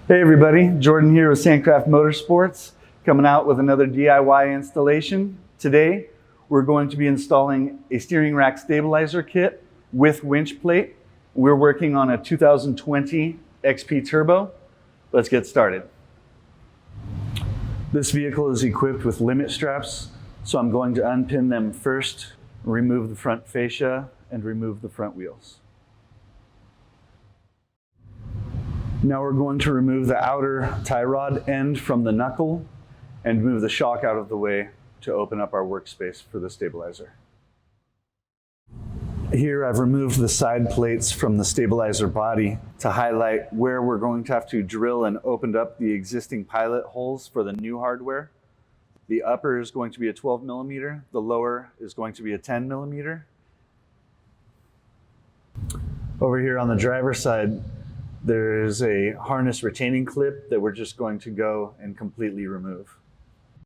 Hey everybody, Jordan here with SANDCRAFT Motorsports, coming out with another DIY installation. Today, we're going to be installing a steering rack stabilizer kit with winch plate. We're working on a 2020 XP Turbo. Let's get started. This vehicle is equipped with limit straps, so I'm going to unpin them first, remove the front fascia, and remove the front wheels. Now we're going to remove the outer tie rod end from the knuckle and move the shock out of the way to open up our workspace for the stabilizer. Here I've removed the side plates from the stabilizer body to highlight where we're going to have to drill and open up the existing pilot holes for the new hardware. The upper is going to be a 12 millimeter, the lower is going to be a 10 millimeter. Over here on the driver's side, there's a harness retaining clip that we're just going to go and completely remove.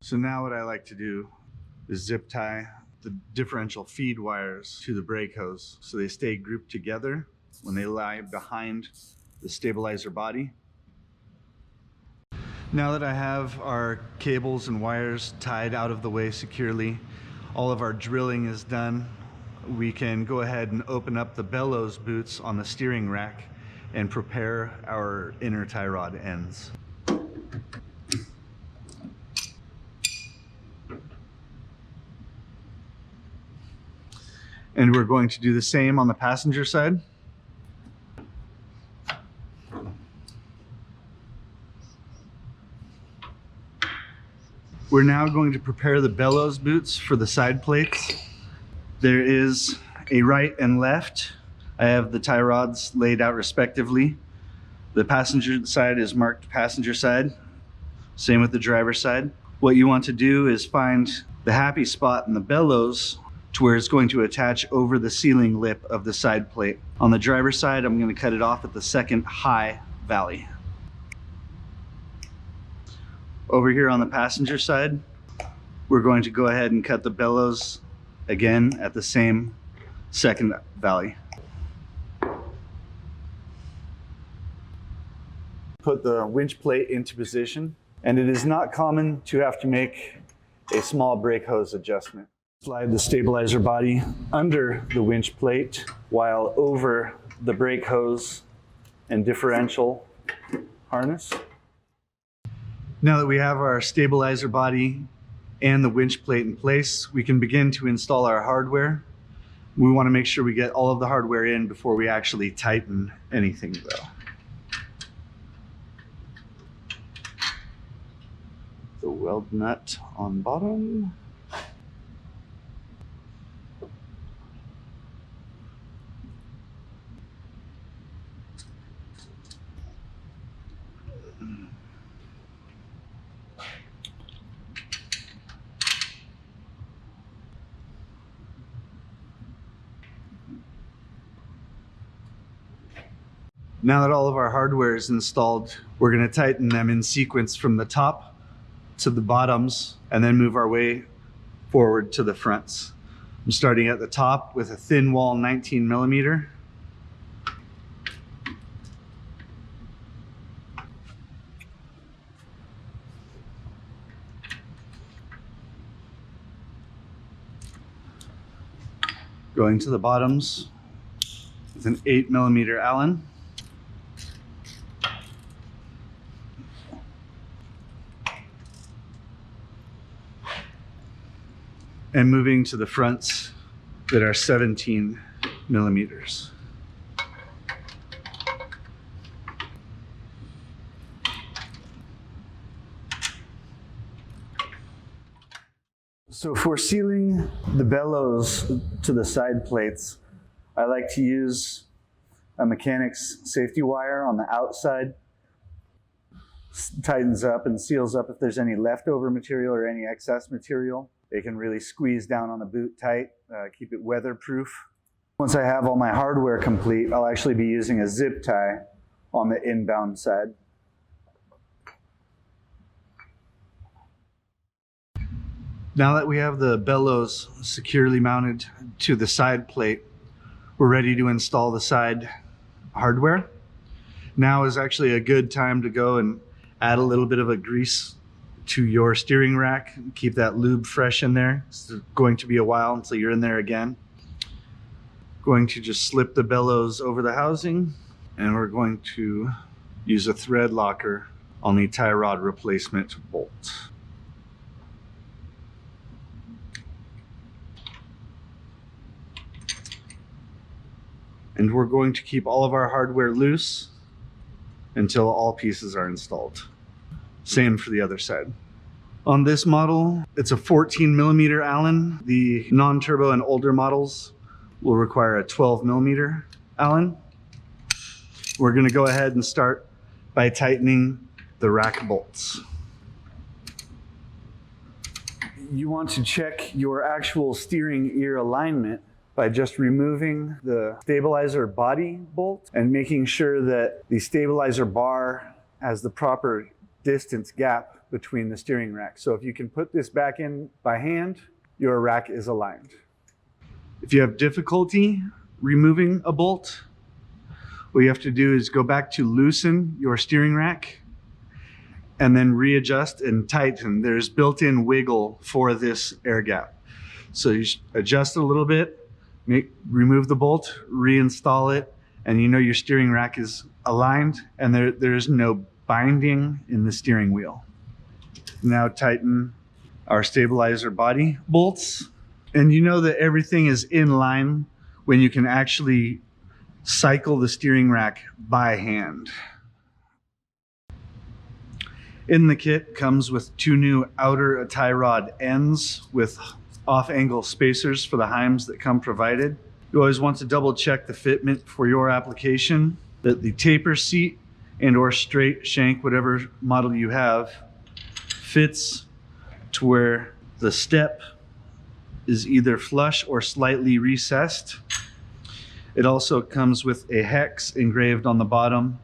So now what I like to do is zip tie the differential feed wires to the brake hose so they stay grouped together when they lie behind the stabilizer body. Now that I have our cables and wires tied out of the way securely, all of our drilling is done, we can go ahead and open up the Bellows boots on the steering rack and prepare our inner tie rod ends. And we're going to do the same on the passenger side. We're now going to prepare the Bellows boots for the side plates. There is a right and left. I have the tie rods laid out respectively. The passenger side is marked passenger side. Same with the driver's side. What you want to do is find the happy spot in the bellows to where it's going to attach over the ceiling lip of the side plate. On the driver's side, I'm going to cut it off at the second high valley. Over here on the passenger side, we're going to go ahead and cut the bellows again at the same second valley. Put the winch plate into position, and it is not common to have to make a small brake hose adjustment. Slide the stabilizer body under the winch plate while over the brake hose and differential harness. Now that we have our stabilizer body and the winch plate in place, we can begin to install our hardware. We want to make sure we get all of the hardware in before we actually tighten anything though. The weld nut on bottom. Now that all of our hardware is installed, we're going to tighten them in sequence from the top to the bottoms and then move our way forward to the fronts. I'm starting at the top with a thin wall 19 millimeter. Going to the bottoms with an 8 millimeter Allen. And moving to the fronts that are 17 millimeters. So for sealing the bellows to the side plates, I like to use a mechanic's safety wire on the outside. Tightens up and seals up if there's any leftover material or any excess material. It can really squeeze down on the boot tight, keep it weatherproof. Once I have all my hardware complete, I'll actually be using a zip tie on the inbound side. Now that we have the bellows securely mounted to the side plate, we're ready to install the side hardware. Now is actually a good time to go and add a little bit of a grease to your steering rack. Keep that lube fresh in there. It's going to be a while until you're in there again. Going to just slip the bellows over the housing, and we're going to use a thread locker on the tie rod replacement bolt. And we're going to keep all of our hardware loose until all pieces are installed. Same for the other side. On this model, it's a 14mm Allen. The non-turbo and older models will require a 12mm Allen. We're going to go ahead and start by tightening the rack bolts. You want to check your actual steering ear alignment by just removing the stabilizer body bolt and making sure that the stabilizer bar has the proper distance gap between the steering rack. So if you can put this back in by hand, your rack is aligned. If you have difficulty removing a bolt, what you have to do is go back to loosen your steering rack and then readjust and tighten. There's built-in wiggle for this air gap. So you adjust a little bit, remove the bolt, reinstall it, and you know your steering rack is aligned and there is no binding in the steering wheel. Now tighten our stabilizer body bolts, and you know that everything is in line when you can actually cycle the steering rack by hand. In the kit comes with 2 new outer tie rod ends with off-angle spacers for the heims that come provided. You always want to double check the fitment for your application, that the taper seat and or straight shank, whatever model you have, fits to where the step is either flush or slightly recessed. It also comes with a hex engraved on the bottom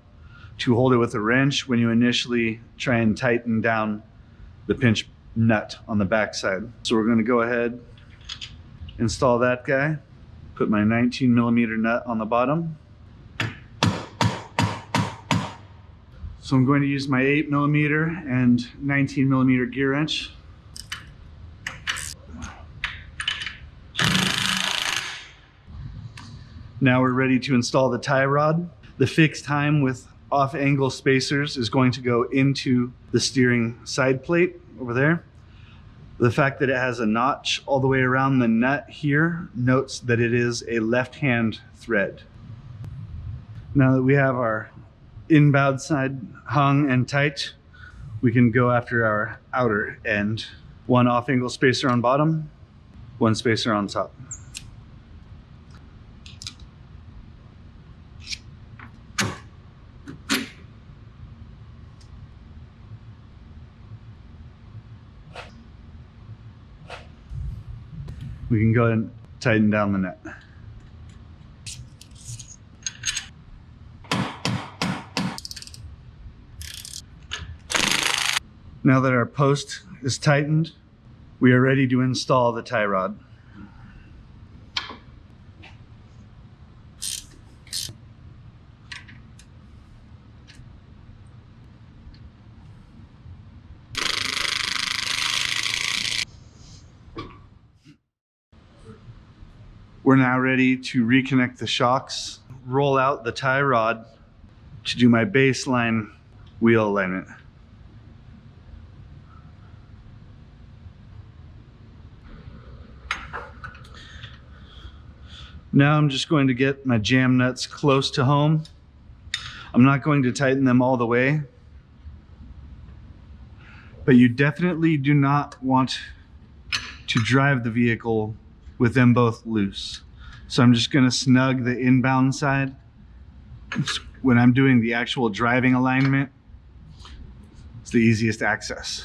to hold it with a wrench when you initially try and tighten down the pinch nut on the backside. So we're going to go ahead, install that guy, put my 19mm nut on the bottom. So I'm going to use my 8mm and 19mm gear wrench. Now we're ready to install the tie rod. The fixed heim with off-angle spacers is going to go into the steering side plate over there. The fact that it has a notch all the way around the nut here notes that it is a left-hand thread. Now that we have our inbound side hung and tight, we can go after our outer end. 1 off-angle spacer on bottom, 1 spacer on top. We can go ahead and tighten down the nut. Now that our post is tightened, we are ready to install the tie rod. We're now ready to reconnect the shocks, roll out the tie rod to do my baseline wheel alignment. Now I'm just going to get my jam nuts close to home. I'm not going to tighten them all the way, but you definitely do not want to drive the vehicle with them both loose. So I'm just going to snug the inbound side. When I'm doing the actual driving alignment, it's the easiest access.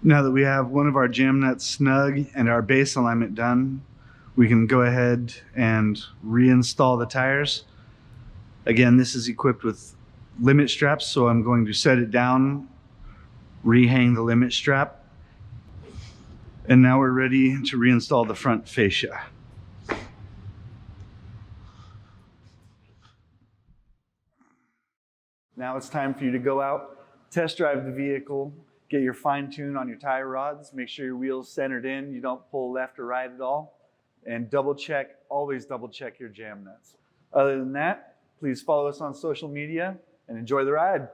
Now that we have one of our jam nuts snug and our base alignment done, we can go ahead and reinstall the tires. Again, this is equipped with limit straps, so I'm going to set it down, rehang the limit strap, And now we're ready to reinstall the front fascia. Now it's time for you to go out, test drive the vehicle, get your fine tune on your tie rods, make sure your wheel's centered in, you don't pull left or right at all, and always double check your jam nuts. Other than that, please follow us on social media and enjoy the ride.